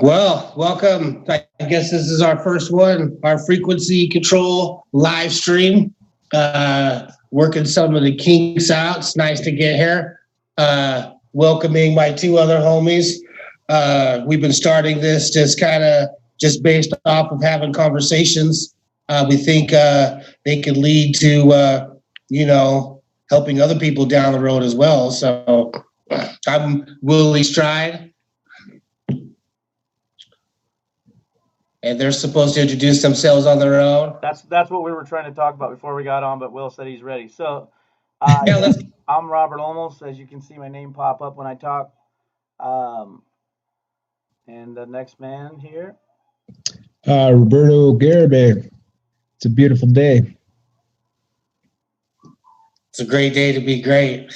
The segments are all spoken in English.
Well, welcome. I guess this is our first one, our frequency control live stream. Working some of the kinks out. It's nice to get here. Welcoming my two other homies. We've been starting this just based off of having conversations. We think they could lead to, helping other people down the road as well. So I'm Willie Stride. And they're supposed to introduce themselves on their own. That's what we were trying to talk about before we got on, but Will said he's ready. So, I'm Robert Olmos. As you can see, my name pop up when I talk. And the next man here. Roberto Garibay. It's a beautiful day. It's a great day to be great.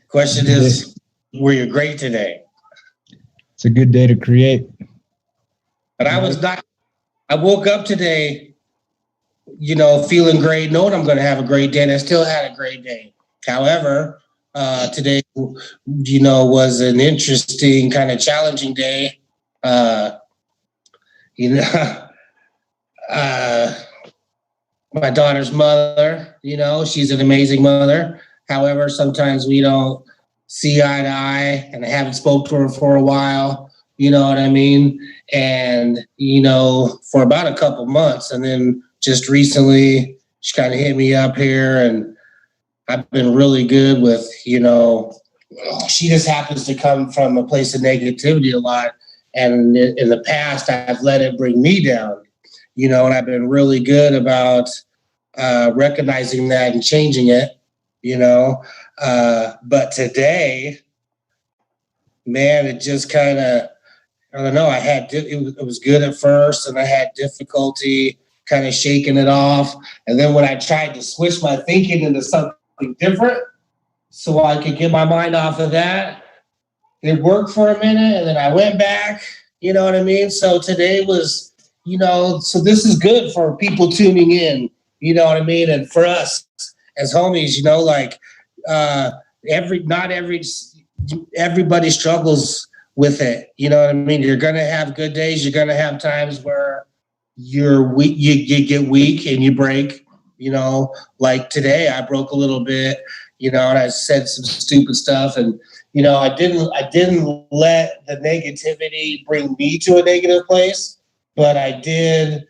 Question is, were you great today? It's a good day to create. But I was not. I woke up today, feeling great, knowing I'm going to have a great day, and I still had a great day. However, today, was an interesting, kind of challenging day. My daughter's mother, she's an amazing mother. However, sometimes we don't see eye to eye, and I haven't spoke to her for a while. You know what I mean? And, for about a couple months. And then just recently, she kind of hit me up here. And I've been really good with, she just happens to come from a place of negativity a lot. And in the past, I've let it bring me down, and I've been really good about recognizing that and changing it, But today, man, it just kind of, I don't know. It was good at first, and I had difficulty kind of shaking it off. And then when I tried to switch my thinking into something different, so I could get my mind off of that, it worked for a minute, and then I went back. You know what I mean? So today was, so this is good for people tuning in. You know what I mean? And for us as homies, everybody struggles with it. You know what I mean? You're going to have good days. You're going to have times where you're weak, you get weak and you break, like today I broke a little bit, and I said some stupid stuff, and, I didn't let the negativity bring me to a negative place, but I did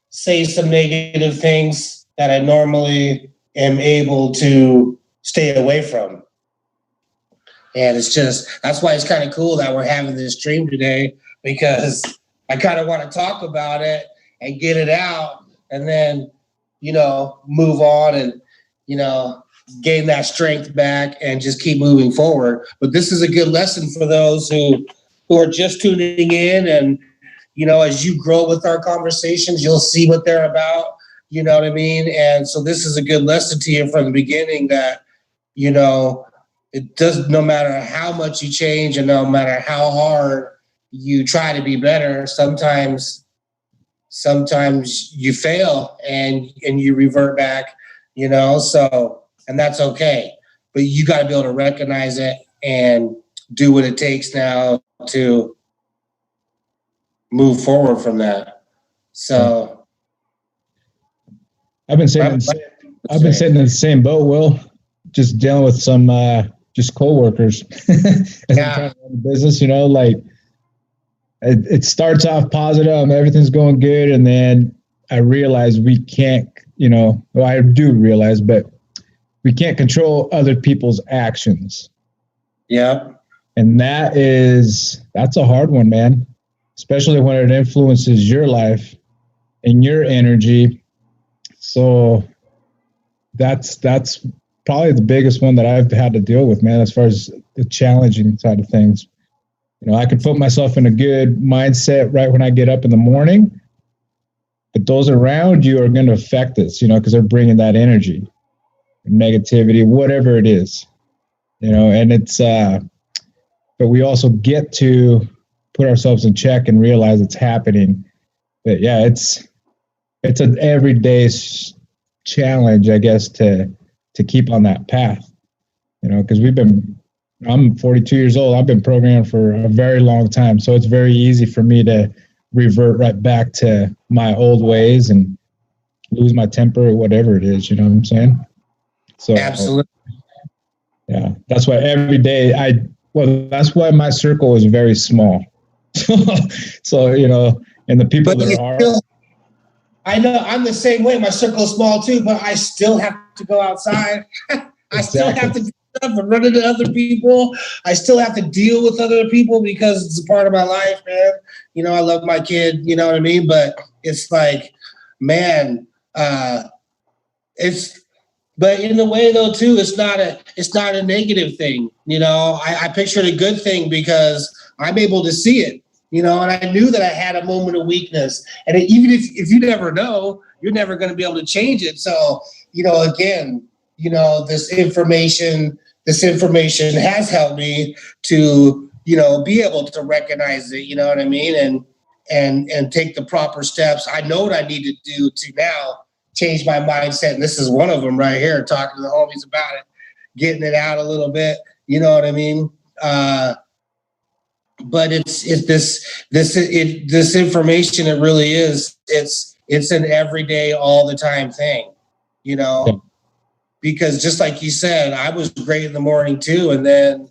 say some negative things that I normally am able to stay away from. And that's why it's kind of cool that we're having this stream today, because I kind of want to talk about it and get it out and then, move on and, gain that strength back and just keep moving forward. But this is a good lesson for those who are just tuning in. And, as you grow with our conversations, you'll see what they're about. You know what I mean? And so this is a good lesson to you from the beginning that, it does, no matter how much you change and no matter how hard you try to be better, sometimes you fail and you revert back, so, and that's okay. But you got to be able to recognize it and do what it takes now to move forward from that. So I've been sitting in the same boat, Will, just dealing with some just co-workers. As I'm trying to run a business, it starts off positive, everything's going good, and then I realize we can't, I do realize, but we can't control other people's actions. Yeah. And that's a hard one, man, especially when it influences your life and your energy. So that's probably the biggest one that I've had to deal with, man, as far as the challenging side of things. I can put myself in a good mindset right when I get up in the morning, but those around you are going to affect this, because they're bringing that energy, negativity, whatever it is, and it's, but we also get to put ourselves in check and realize it's happening. But yeah, it's an everyday challenge, I guess, to keep on that path, because we've been I'm 42 years old. I've been programmed for a very long time. So it's very easy for me to revert right back to my old ways and lose my temper or whatever it is. You know what I'm saying? So Absolutely. Yeah. That's why every day that's why my circle is very small. So, and the people But that are. I know I'm the same way. My circle is small too, but I still have to go outside. I still have to do stuff and run into other people. I still have to deal with other people because it's a part of my life, man. I love my kid, you know what I mean? But it's like, man, but in a way though too, it's not a negative thing. I picture it a good thing because I'm able to see it. And I knew that I had a moment of weakness. And even if you never know, you're never going to be able to change it. So, again, this information has helped me to, be able to recognize it, you know what I mean? And take the proper steps. I know what I need to do to now change my mindset. And this is one of them right here, talking to the homies about it, getting it out a little bit, you know what I mean? But it's this information. It really is. It's an everyday, all the time thing, because just like you said, I was great in the morning too, and then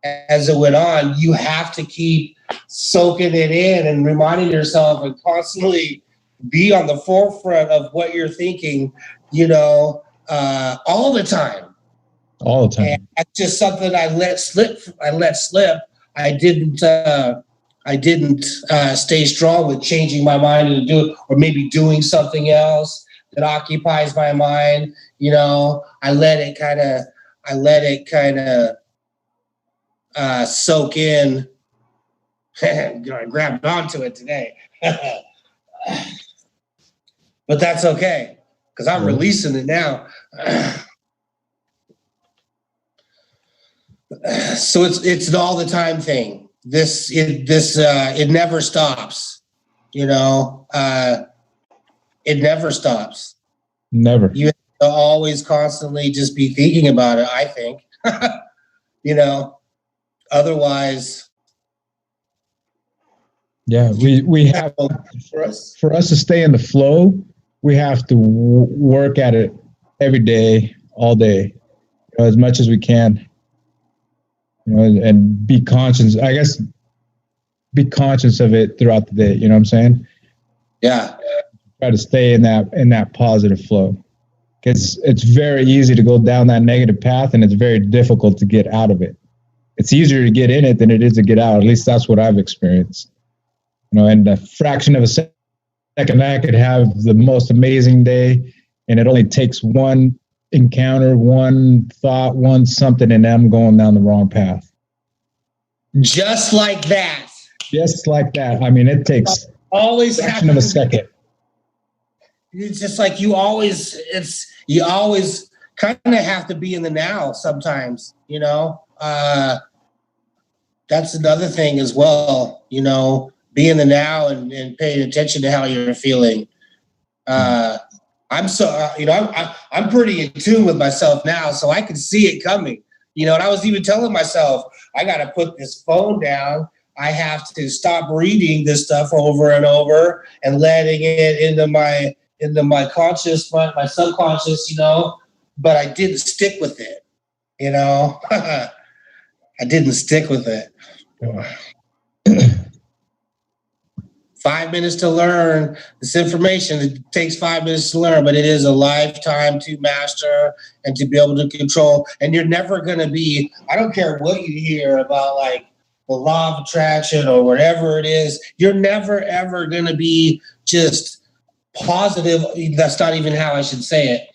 as it went on, you have to keep soaking it in and reminding yourself and constantly be on the forefront of what you're thinking, all the time. All the time. And that's just something I let slip. I didn't stay strong with changing my mind and do it, or maybe doing something else that occupies my mind. I let it kind of soak in. I grabbed onto it today, but that's okay because I'm releasing it now. So it's an all the time thing. It never stops. It never stops. Never. You have to always constantly just be thinking about it, I think. Otherwise. Yeah, we have for us to stay in the flow, we have to work at it every day, all day, as much as we can. And be conscious. I guess be conscious of it throughout the day. You know what I'm saying? Yeah. Try to stay in that positive flow, because it's very easy to go down that negative path, and it's very difficult to get out of it. It's easier to get in it than it is to get out. At least that's what I've experienced. In a fraction of a second, I could have the most amazing day, and it only takes one encounter, one thought, one something, and I'm going down the wrong path. Just like that. Just like that. I mean, it takes always a fraction of a second. It's just like you always kind of have to be in the now sometimes, that's another thing as well, be in the now and paying attention to how you're feeling. I'm pretty in tune with myself now, so I can see it coming. And I was even telling myself, I got to put this phone down. I have to stop reading this stuff over and over and letting it into my conscious, my subconscious, but I didn't stick with it, I didn't stick with it. 5 minutes to learn this information. It takes 5 minutes to learn, but it is a lifetime to master and to be able to control. And you're never going to be, I don't care what you hear about like the law of attraction or whatever it is, you're never, ever going to be just positive. That's not even how I should say it.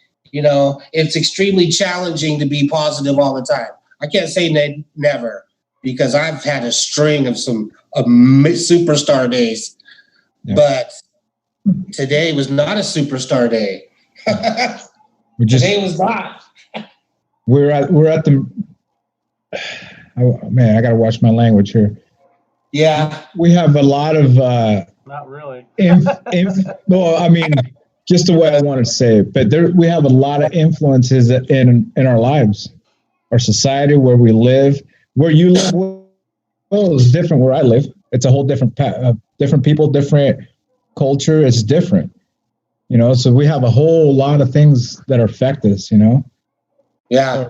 It's extremely challenging to be positive all the time. I can't say never, because I've had a string of some superstar days. Yeah. But today was not a superstar day. Today was not. We're at the. Oh, man, I got to watch my language here. Yeah, we have a lot of. Not really. Well, I mean, just the way I want to say it, but we have a lot of influences in our lives, our society, where we live, where you live, well, is different where I live. It's a whole different different people, different culture. It's different, you know. So we have a whole lot of things that affect us, you know. Yeah,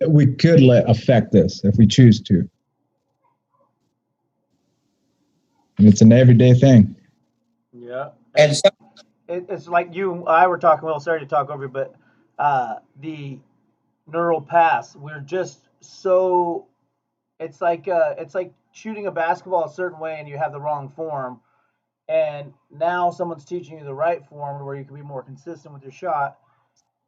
We could let affect us if we choose to, and it's an everyday thing. Yeah. and so, It's like you and I were talking. Well, sorry to talk over you, but the neural paths. We're just so. It's like shooting a basketball a certain way, and you have the wrong form. And now someone's teaching you the right form, where you can be more consistent with your shot.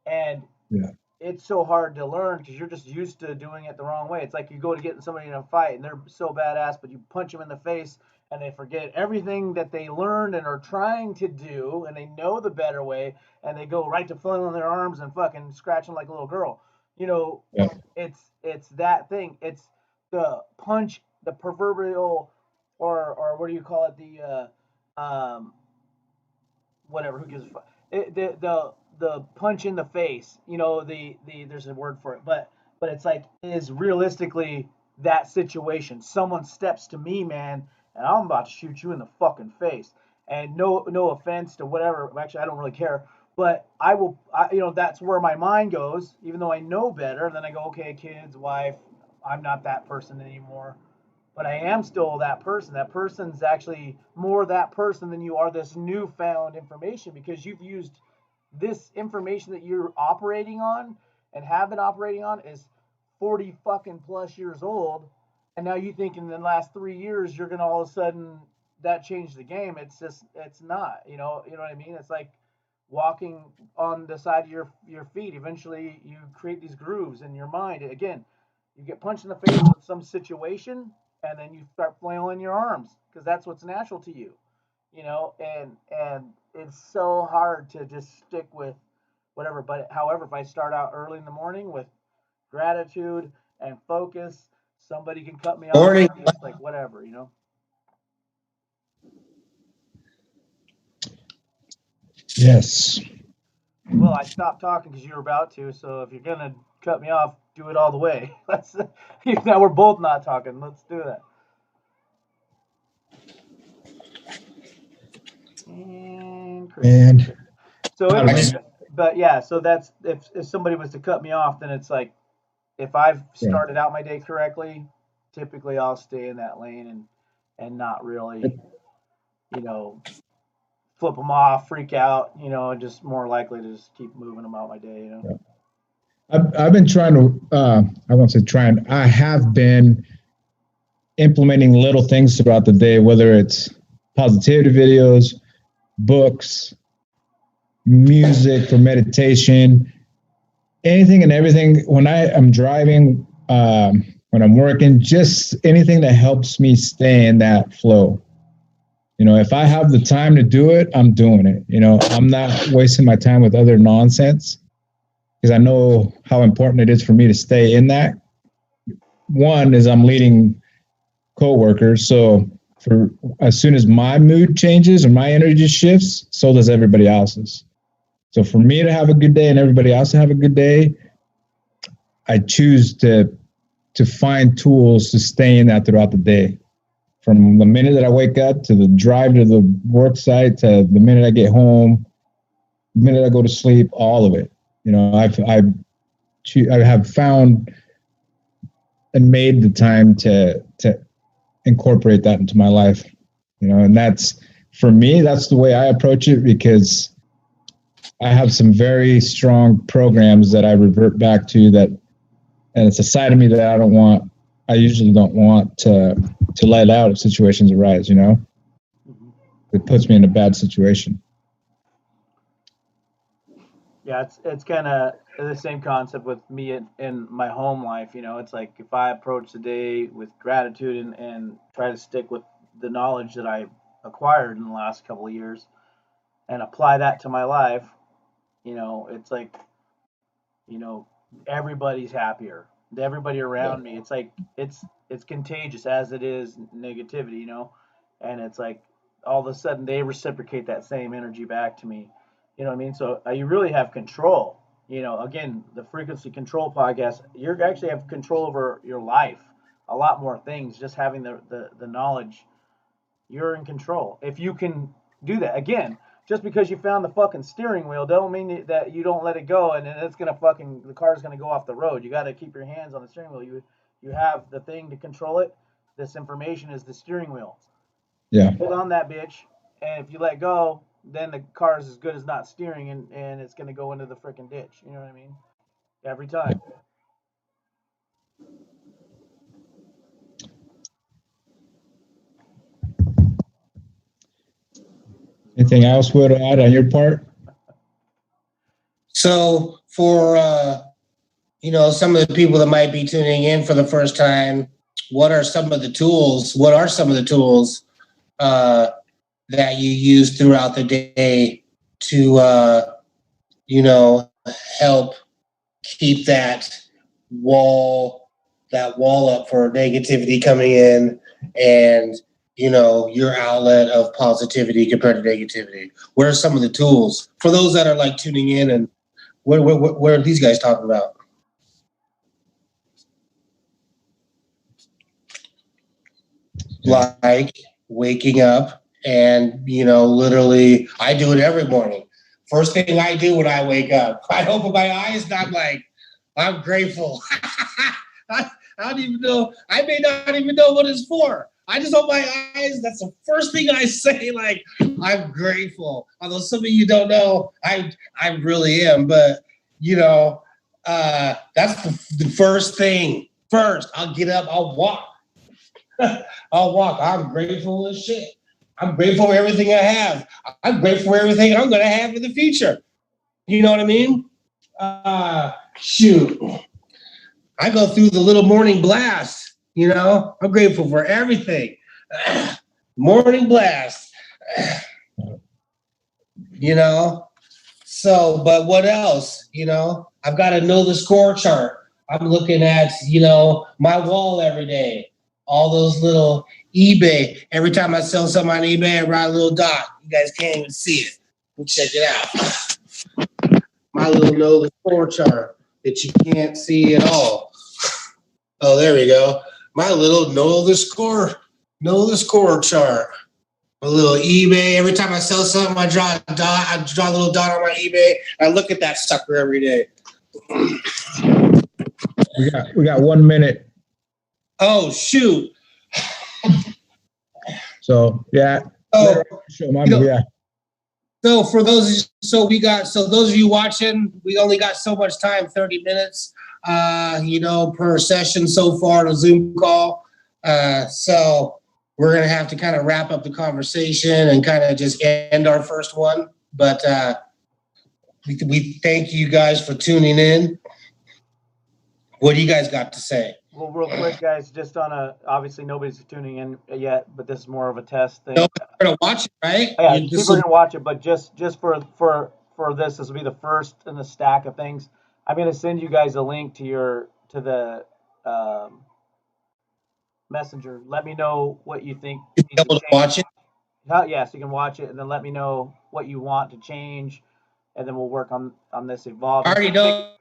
And Yeah. it's so hard to learn because you're just used to doing it the wrong way. It's like you go to get somebody in a fight and they're so badass, but you punch them in the face and they forget everything that they learned and are trying to do, and they know the better way, and they go right to flailing their arms and fucking scratching like a little girl. You know, Yeah. it's that thing. It's the punch, the proverbial, or what do you call it? Whatever. Who gives a fuck? The punch in the face. You know, the there's a word for it, but it's like is realistically that situation. Someone steps to me, man, and I'm about to shoot you in the fucking face. And no offense to whatever. Actually, I don't really care. But I will. That's where my mind goes. Even though I know better, and then I go, okay, kids, wife. I'm not that person anymore, but I am still that person. That person's actually more that person than you are this newfound information, because you've used this information that you're operating on and have been operating on is 40 fucking plus years old. And now you think in the last 3 years you're going to all of a sudden that change the game. It's not, you know what I mean? It's like walking on the side of your feet. Eventually you create these grooves in your mind. Again, you get punched in the face with some situation, and then you start flailing your arms because that's what's natural to you, and it's so hard to just stick with whatever. But however, if I start out early in the morning with gratitude and focus, somebody can cut me off. morning. It's like whatever. Yes. Well, I stopped talking because you were about to. So if you're gonna cut me off, do it all the way. Let's. Now we're both not talking. Let's do that. And And so anyway, but yeah, so that's if somebody was to cut me off, then it's like if I've yeah. started out my day correctly, typically I'll stay in that lane and not really, you know, flip them off, freak out, and just more likely to just keep moving them out my day. Yeah. I've been trying to, I won't say trying, I have been implementing little things throughout the day, whether it's positivity videos, books, music for meditation, anything and everything. When I am driving, when I'm working, just anything that helps me stay in that flow. If I have the time to do it, I'm doing it. I'm not wasting my time with other nonsense because I know how important it is for me to stay in that. One is I'm leading coworkers, so for as soon as my mood changes or my energy shifts, so does everybody else's. So for me to have a good day and everybody else to have a good day, I choose to find tools to stay in that throughout the day. From the minute that I wake up to the drive to the work site to the minute I get home, the minute I go to sleep, all of it. I have found and made the time to incorporate that into my life. And that's, for me, that's the way I approach it, because I have some very strong programs that I revert back to, that, and it's a side of me that I usually don't want to let out if situations arise. Mm-hmm. It puts me in a bad situation. Yeah, it's kind of the same concept with me in my home life. It's like if I approach the day with gratitude and try to stick with the knowledge that I acquired in the last couple of years and apply that to my life, it's like, you know, everybody's happier. Everybody around me, it's like it's contagious as it is negativity. And it's like all of a sudden they reciprocate that same energy back to me. You know what I mean? So you really have control. Again, the frequency control podcast, you actually have control over your life, a lot more things. Just having the knowledge, you're in control. If you can do that, again, just because you found the fucking steering wheel don't mean that you don't let it go and then it's gonna fucking the car's gonna go off the road. You got to keep your hands on the steering wheel. You have the thing to control it. This information is the steering wheel. Yeah. Hold on that bitch, and if you let go, then the car is as good as not steering, and it's gonna go into the freaking ditch. You know what I mean? Every time. Anything else would add on your part? So for some of the people that might be tuning in for the first time, what are some of the tools? What are some of the tools that you use throughout the day to help keep that wall up for negativity coming in, and your outlet of positivity compared to negativity? What are some of the tools for those that are like tuning in, and what are these guys talking about? Like waking up and literally, I do it every morning. First thing I do when I wake up, I open my eyes and I'm like, I'm grateful. I don't even know. I may not even know what it's for. I just open my eyes. That's the first thing I say. Like, I'm grateful. Although some of you don't know, I really am. But that's the first thing. First, I'll get up. I'll walk. I'll walk. I'm grateful as shit. I'm grateful for everything I have. I'm grateful for everything I'm going to have in the future. You know what I mean? Shoot. I go through the little morning blast. I'm grateful for everything. Morning blast. So, but what else? I've got to know the score chart. I'm looking at, my wall every day. All those little eBay. Every time I sell something on eBay, I write a little dot. You guys can't even see it. Check it out. My little know the score chart that you can't see at all. Oh, there we go. My little know the score chart. A little eBay. Every time I sell something, I draw a dot. I draw a little dot on my eBay. I look at that sucker every day. We got 1 minute. Oh shoot. So yeah. Oh, Yeah. So for those, those of you watching, we only got so much time, 30 minutes, per session so far on a Zoom call. So we're going to have to kind of wrap up the conversation and kind of just end our first one. But we thank you guys for tuning in. What do you guys got to say? Well, real quick, guys, just obviously nobody's tuning in yet, but this is more of a test thing. No, we're going to watch it, right? Yeah, people are going to watch it, but just for this will be the first in the stack of things. I'm going to send you guys a link to the messenger. Let me know what you think. You'll be able to watch it? Yes, you can watch it, and then let me know what you want to change, and then we'll work on this evolve. I already know.